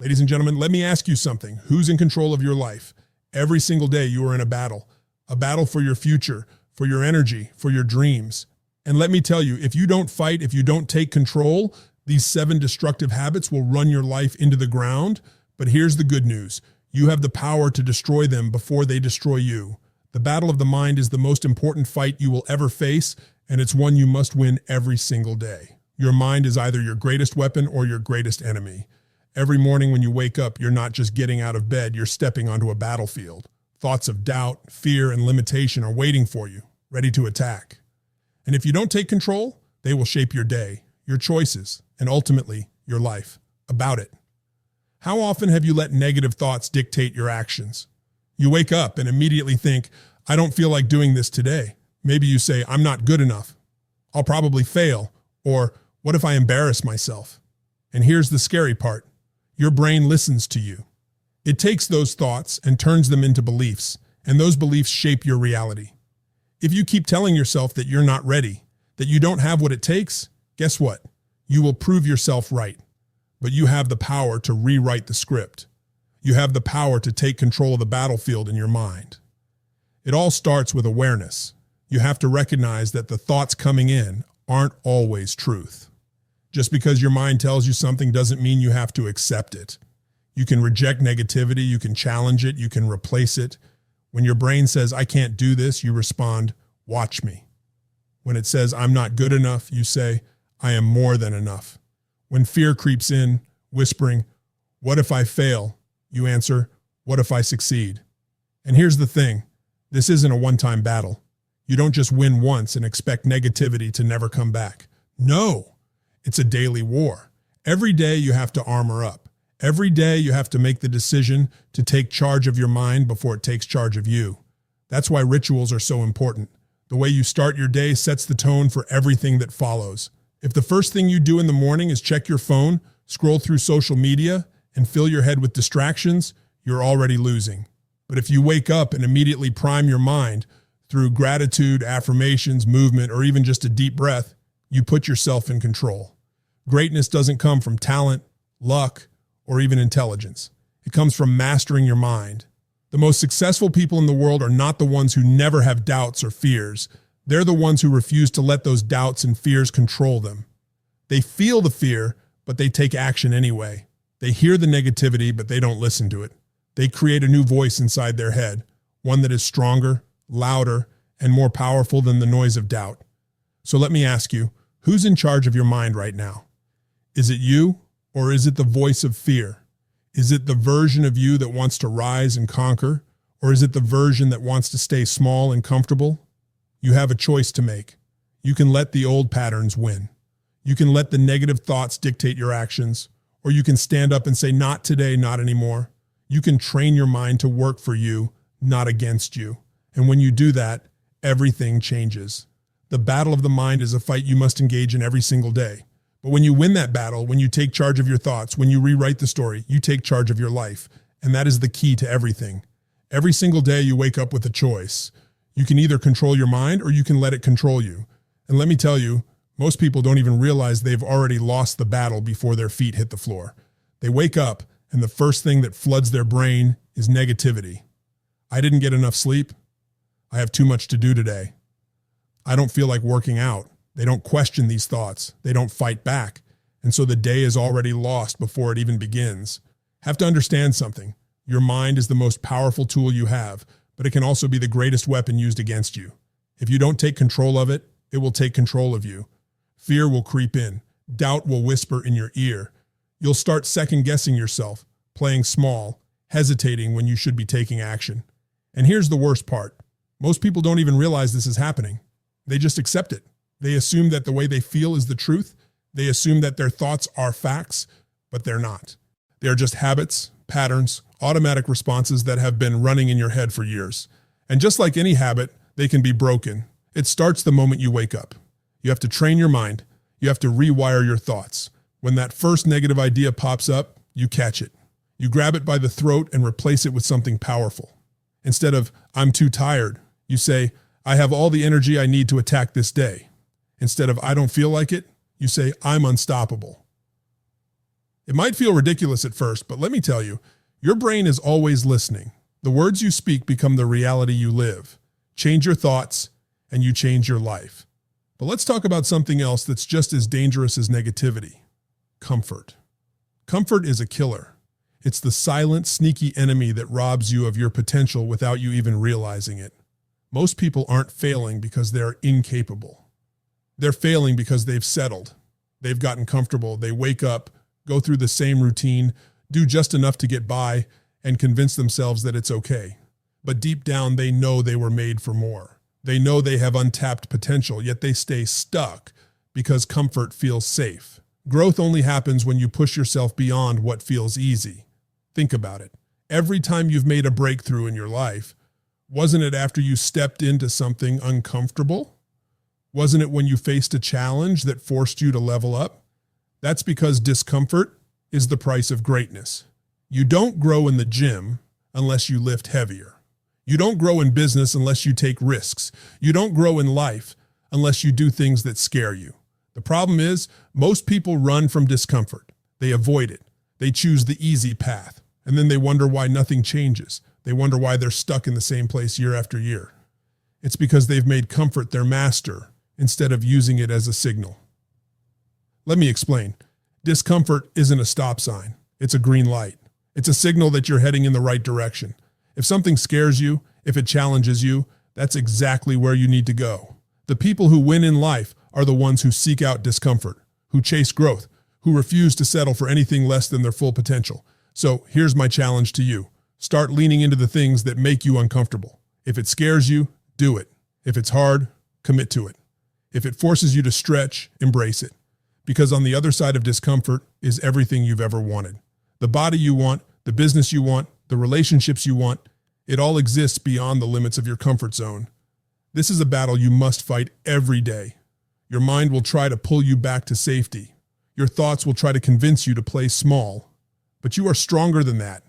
Ladies and gentlemen, let me ask you something. Who's in control of your life? Every single day you are in a battle for your future, for your energy, for your dreams. And let me tell you, if you don't fight, if you don't take control, these 7 destructive habits will run your life into the ground. But here's the good news. You have the power to destroy them before they destroy you. The battle of the mind is the most important fight you will ever face, and it's one you must win every single day. Your mind is either your greatest weapon or your greatest enemy. Every morning when you wake up, you're not just getting out of bed, you're stepping onto a battlefield. Thoughts of doubt, fear, and limitation are waiting for you, ready to attack. And if you don't take control, they will shape your day, your choices, and ultimately your life. About it. How often have you let negative thoughts dictate your actions? You wake up and immediately think, I don't feel like doing this today. Maybe you say, I'm not good enough. I'll probably fail. Or what if I embarrass myself? And here's the scary part. Your brain listens to you. It takes those thoughts and turns them into beliefs, and those beliefs shape your reality. If you keep telling yourself that you're not ready, that you don't have what it takes, guess what? You will prove yourself right. But you have the power to rewrite the script. You have the power to take control of the battlefield in your mind. It all starts with awareness. You have to recognize that the thoughts coming in aren't always truth. Just because your mind tells you something doesn't mean you have to accept it. You can reject negativity, you can challenge it, you can replace it. When your brain says, I can't do this, you respond, watch me. When it says, I'm not good enough, you say, I am more than enough. When fear creeps in, whispering, what if I fail? You answer, what if I succeed? And here's the thing, this isn't a one-time battle. You don't just win once and expect negativity to never come back. No, it's a daily war. Every day you have to armor up. Every day you have to make the decision to take charge of your mind before it takes charge of you. That's why rituals are so important. The way you start your day sets the tone for everything that follows. If the first thing you do in the morning is check your phone, scroll through social media, and fill your head with distractions, you're already losing. But if you wake up and immediately prime your mind through gratitude, affirmations, movement, or even just a deep breath, you put yourself in control. Greatness doesn't come from talent, luck, or even intelligence. It comes from mastering your mind. The most successful people in the world are not the ones who never have doubts or fears. They're the ones who refuse to let those doubts and fears control them. They feel the fear, but they take action anyway. They hear the negativity, but they don't listen to it. They create a new voice inside their head, one that is stronger, louder, and more powerful than the noise of doubt. So let me ask you, who's in charge of your mind right now? Is it you, or is it the voice of fear? Is it the version of you that wants to rise and conquer, or is it the version that wants to stay small and comfortable? You have a choice to make. You can let the old patterns win. You can let the negative thoughts dictate your actions, or you can stand up and say, not today, not anymore. You can train your mind to work for you, not against you. And when you do that, everything changes. The battle of the mind is a fight you must engage in every single day. But when you win that battle, when you take charge of your thoughts, when you rewrite the story, you take charge of your life. And that is the key to everything. Every single day you wake up with a choice. You can either control your mind or you can let it control you. And let me tell you, most people don't even realize they've already lost the battle before their feet hit the floor. They wake up and the first thing that floods their brain is negativity. I didn't get enough sleep. I have too much to do today. I don't feel like working out. They don't question these thoughts. They don't fight back. And so the day is already lost before it even begins. Have to understand something. Your mind is the most powerful tool you have, but it can also be the greatest weapon used against you. If you don't take control of it, it will take control of you. Fear will creep in. Doubt will whisper in your ear. You'll start second-guessing yourself, playing small, hesitating when you should be taking action. And here's the worst part. Most people don't even realize this is happening. They just accept it. They assume that the way they feel is the truth. They assume that their thoughts are facts, but they're not. They are just habits, patterns, automatic responses that have been running in your head for years. And just like any habit, they can be broken. It starts the moment you wake up. You have to train your mind. You have to rewire your thoughts. When that first negative idea pops up, you catch it. You grab it by the throat and replace it with something powerful. Instead of, I'm too tired, you say, I have all the energy I need to attack this day. Instead of, I don't feel like it, you say, I'm unstoppable. It might feel ridiculous at first, but let me tell you, your brain is always listening. The words you speak become the reality you live. Change your thoughts, and you change your life. But let's talk about something else that's just as dangerous as negativity. Comfort. Comfort is a killer. It's the silent, sneaky enemy that robs you of your potential without you even realizing it. Most people aren't failing because they're incapable. They're failing because they've settled. They've gotten comfortable. They wake up, go through the same routine, do just enough to get by, and convince themselves that it's okay. But deep down, they know they were made for more. They know they have untapped potential, yet they stay stuck because comfort feels safe. Growth only happens when you push yourself beyond what feels easy. Think about it. Every time you've made a breakthrough in your life, wasn't it after you stepped into something uncomfortable? Wasn't it when you faced a challenge that forced you to level up? That's because discomfort is the price of greatness. You don't grow in the gym unless you lift heavier. You don't grow in business unless you take risks. You don't grow in life unless you do things that scare you. The problem is, most people run from discomfort. They avoid it. They choose the easy path. And then they wonder why nothing changes. They wonder why they're stuck in the same place year after year. It's because they've made comfort their master instead of using it as a signal. Let me explain. Discomfort isn't a stop sign. It's a green light. It's a signal that you're heading in the right direction. If something scares you, if it challenges you, that's exactly where you need to go. The people who win in life are the ones who seek out discomfort, who chase growth, who refuse to settle for anything less than their full potential. So here's my challenge to you. Start leaning into the things that make you uncomfortable. If it scares you, do it. If it's hard, commit to it. If it forces you to stretch, embrace it. Because on the other side of discomfort is everything you've ever wanted. The body you want, the business you want, the relationships you want, it all exists beyond the limits of your comfort zone. This is a battle you must fight every day. Your mind will try to pull you back to safety. Your thoughts will try to convince you to play small. But you are stronger than that.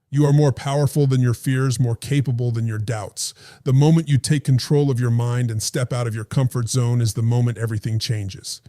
You are more powerful than your fears, more capable than your doubts. The moment you take control of your mind and step out of your comfort zone is the moment everything changes.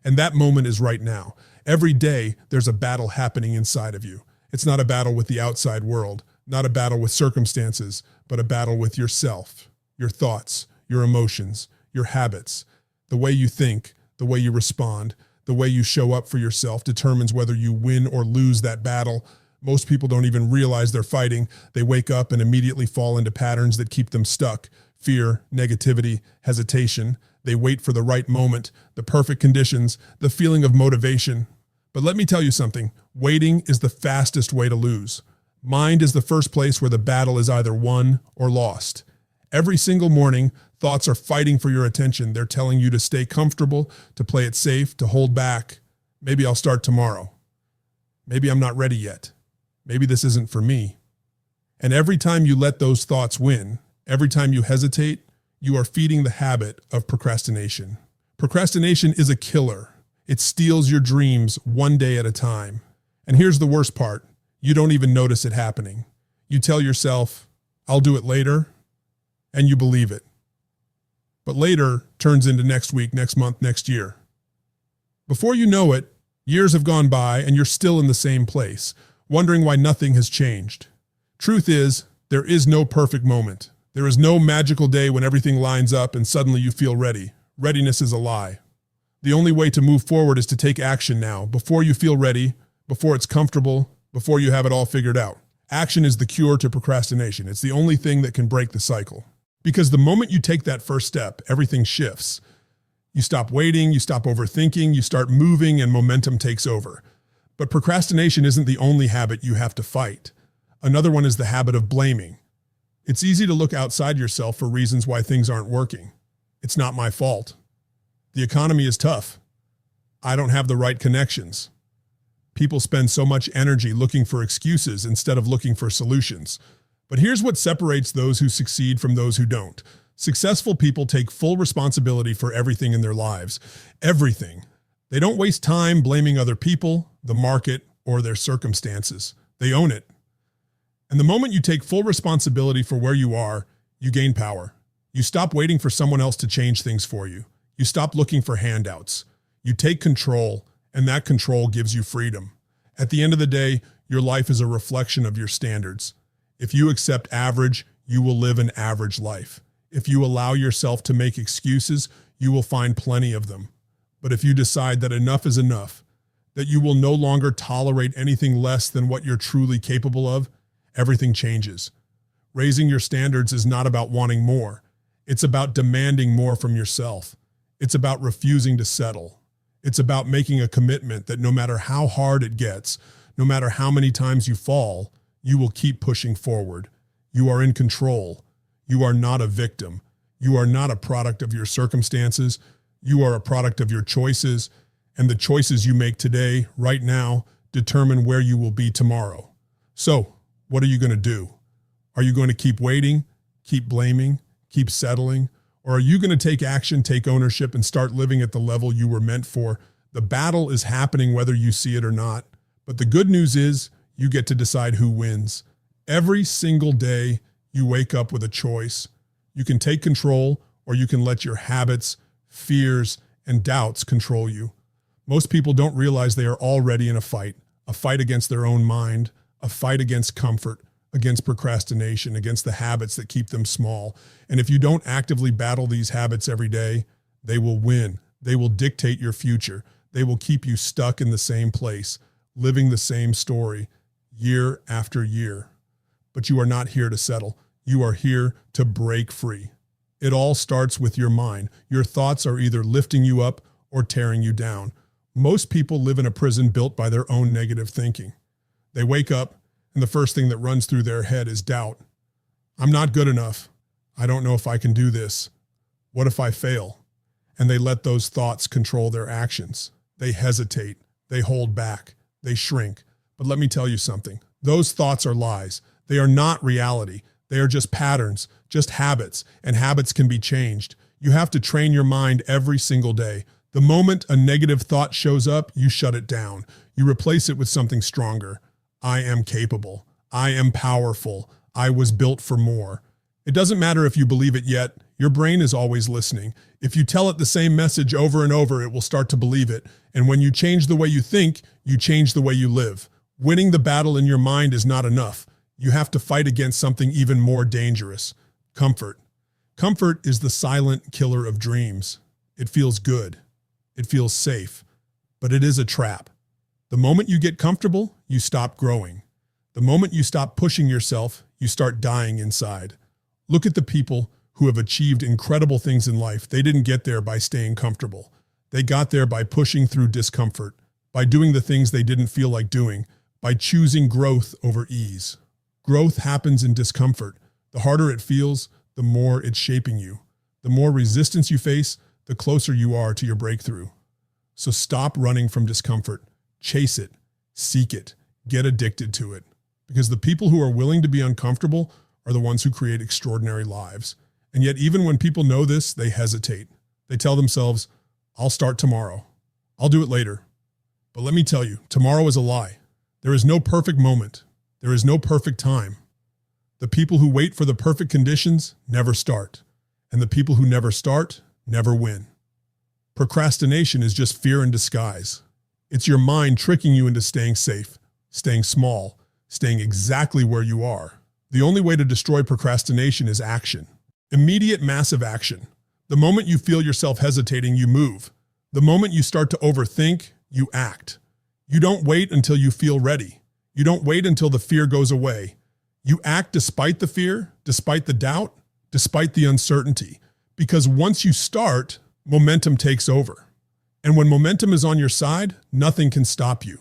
And that moment is right now. Every day, there's a battle happening inside of you. It's not a battle with the outside world, not a battle with circumstances, but a battle with yourself, your thoughts, your emotions, your habits. The way you think, the way you respond, the way you show up for yourself determines whether you win or lose that battle. Most people don't even realize they're fighting. They wake up and immediately fall into patterns that keep them stuck. Fear, negativity, hesitation. They wait for the right moment, the perfect conditions, the feeling of motivation. But let me tell you something. Waiting is the fastest way to lose. Mind is the first place where the battle is either won or lost. Every single morning, thoughts are fighting for your attention. They're telling you to stay comfortable, to play it safe, to hold back. Maybe I'll start tomorrow. Maybe I'm not ready yet. Maybe this isn't for me. And every time you let those thoughts win, every time you hesitate, you are feeding the habit of procrastination. Procrastination is a killer. It steals your dreams one day at a time. And here's the worst part. You don't even notice it happening. You tell yourself, I'll do it later, and you believe it. But later turns into next week, next month, next year. Before you know it, years have gone by and you're still in the same place, wondering why nothing has changed. Truth is, there is no perfect moment. There is no magical day when everything lines up and suddenly you feel ready. Readiness is a lie. The only way to move forward is to take action now, before you feel ready, before it's comfortable, before you have it all figured out. Action is the cure to procrastination. It's the only thing that can break the cycle. Because the moment you take that first step, everything shifts. You stop waiting, you stop overthinking, you start moving, and momentum takes over. But procrastination isn't the only habit you have to fight. Another one is the habit of blaming. It's easy to look outside yourself for reasons why things aren't working. It's not my fault. The economy is tough. I don't have the right connections. People spend so much energy looking for excuses instead of looking for solutions. But here's what separates those who succeed from those who don't. Successful people take full responsibility for everything in their lives. Everything. They don't waste time blaming other people, the market, or their circumstances. They own it. And the moment you take full responsibility for where you are, you gain power. You stop waiting for someone else to change things for you. You stop looking for handouts. You take control, and that control gives you freedom. At the end of the day, your life is a reflection of your standards. If you accept average, you will live an average life. If you allow yourself to make excuses, you will find plenty of them. But if you decide that enough is enough, that you will no longer tolerate anything less than what you're truly capable of, everything changes. Raising your standards is not about wanting more. It's about demanding more from yourself. It's about refusing to settle. It's about making a commitment that no matter how hard it gets, no matter how many times you fall, you will keep pushing forward. You are in control. You are not a victim. You are not a product of your circumstances. You are a product of your choices, and the choices you make today, right now, determine where you will be tomorrow. So, what are you going to do? Are you going to keep waiting, keep blaming, keep settling? Or are you going to take action, take ownership, and start living at the level you were meant for? The battle is happening whether you see it or not. But the good news is you get to decide who wins. Every single day you wake up with a choice. You can take control, or you can let your habits, fears, and doubts control you. Most people don't realize they are already in a fight against their own mind, a fight against comfort, against procrastination, against the habits that keep them small. And if you don't actively battle these habits every day, they will win. They will dictate your future. They will keep you stuck in the same place, living the same story year after year. But you are not here to settle. You are here to break free. It all starts with your mind. Your thoughts are either lifting you up or tearing you down. Most people live in a prison built by their own negative thinking. They wake up, and the first thing that runs through their head is doubt. I'm not good enough. I don't know if I can do this. What if I fail? And they let those thoughts control their actions. They hesitate. They hold back. They shrink. But let me tell you something. Those thoughts are lies. They are not reality. They are just patterns, just habits, and habits can be changed. You have to train your mind every single day. The moment a negative thought shows up, you shut it down. You replace it with something stronger. I am capable. I am powerful. I was built for more. It doesn't matter if you believe it yet. Your brain is always listening. If you tell it the same message over and over, it will start to believe it. And when you change the way you think, you change the way you live. Winning the battle in your mind is not enough. You have to fight against something even more dangerous. Comfort. Comfort is the silent killer of dreams. It feels good. It feels safe. But it is a trap. The moment you get comfortable, you stop growing. The moment you stop pushing yourself, you start dying inside. Look at the people who have achieved incredible things in life. They didn't get there by staying comfortable. They got there by pushing through discomfort, by doing the things they didn't feel like doing, by choosing growth over ease. Growth happens in discomfort. The harder it feels, the more it's shaping you. The more resistance you face, the closer you are to your breakthrough. So stop running from discomfort. Chase it. Seek it. Get addicted to it. Because the people who are willing to be uncomfortable are the ones who create extraordinary lives. And yet, even when people know this, they hesitate. They tell themselves, I'll start tomorrow. I'll do it later. But let me tell you, tomorrow is a lie. There is no perfect moment. There is no perfect time. The people who wait for the perfect conditions never start. And the people who never start never win. Procrastination is just fear in disguise. It's your mind tricking you into staying safe, staying small, staying exactly where you are. The only way to destroy procrastination is action. Immediate, massive action. The moment you feel yourself hesitating, you move. The moment you start to overthink, you act. You don't wait until you feel ready. You don't wait until the fear goes away. You act despite the fear, despite the doubt, despite the uncertainty. Because once you start, momentum takes over. And when momentum is on your side, nothing can stop you.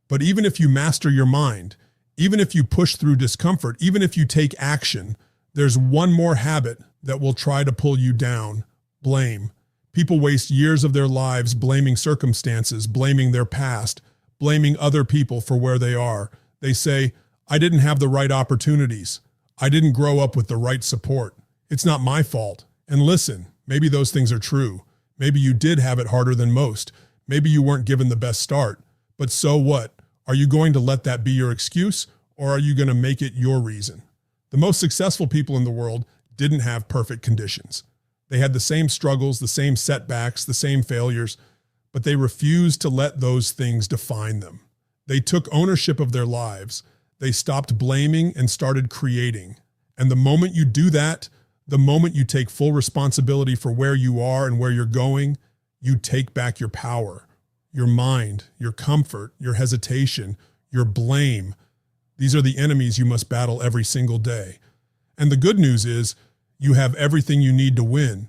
But even if you master your mind, even if you push through discomfort, even if you take action, there's one more habit that will try to pull you down: blame. People waste years of their lives blaming circumstances, blaming their past, blaming other people for where they are. They say, I didn't have the right opportunities. I didn't grow up with the right support. It's not my fault. And listen, maybe those things are true. Maybe you did have it harder than most. Maybe you weren't given the best start. But so what? Are you going to let that be your excuse, or are you going to make it your reason? The most successful people in the world didn't have perfect conditions. They had the same struggles, the same setbacks, the same failures, but they refused to let those things define them. They took ownership of their lives. They stopped blaming and started creating. And the moment you do that, the moment you take full responsibility for where you are and where you're going, you take back your power, your mind, your comfort, your hesitation, your blame. These are the enemies you must battle every single day. And the good news is you have everything you need to win.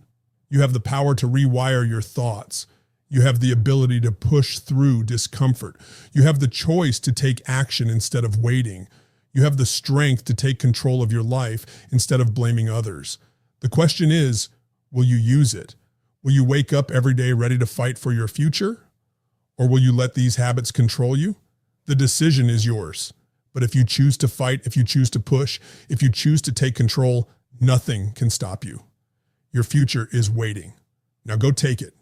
You have the power to rewire your thoughts. You have the ability to push through discomfort. You have the choice to take action instead of waiting. You have the strength to take control of your life instead of blaming others. The question is, will you use it? Will you wake up every day ready to fight for your future? Or will you let these habits control you? The decision is yours. But if you choose to fight, if you choose to push, if you choose to take control, nothing can stop you. Your future is waiting. Now go take it.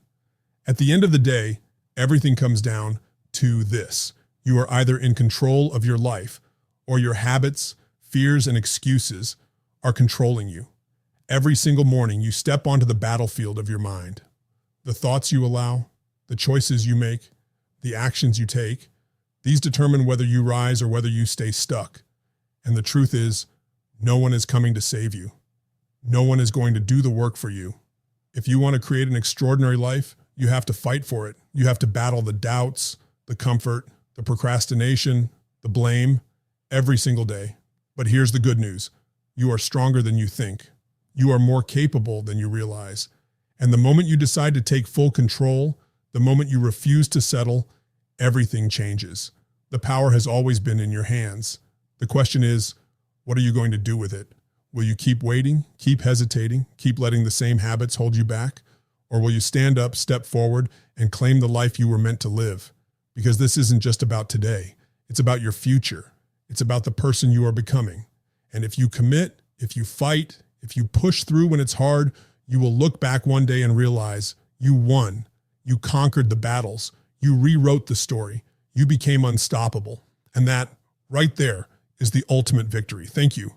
At the end of the day, everything comes down to this. You are either in control of your life or your habits, fears, and excuses are controlling you. Every single morning, you step onto the battlefield of your mind. The thoughts you allow, the choices you make, the actions you take, these determine whether you rise or whether you stay stuck. And the truth is, no one is coming to save you. No one is going to do the work for you. If you want to create an extraordinary life, you have to fight for it. You have to battle the doubts, the comfort, the procrastination, the blame every single day. But here's the good news. You are stronger than you think. You are more capable than you realize. And the moment you decide to take full control, the moment you refuse to settle, everything changes. The power has always been in your hands. The question is, what are you going to do with it? Will you keep waiting, keep hesitating, keep letting the same habits hold you back? Or will you stand up, step forward, and claim the life you were meant to live? Because this isn't just about today. It's about your future. It's about the person you are becoming. And if you commit, if you fight, if you push through when it's hard, you will look back one day and realize you won. You conquered the battles. You rewrote the story. You became unstoppable. And that right there is the ultimate victory. Thank you.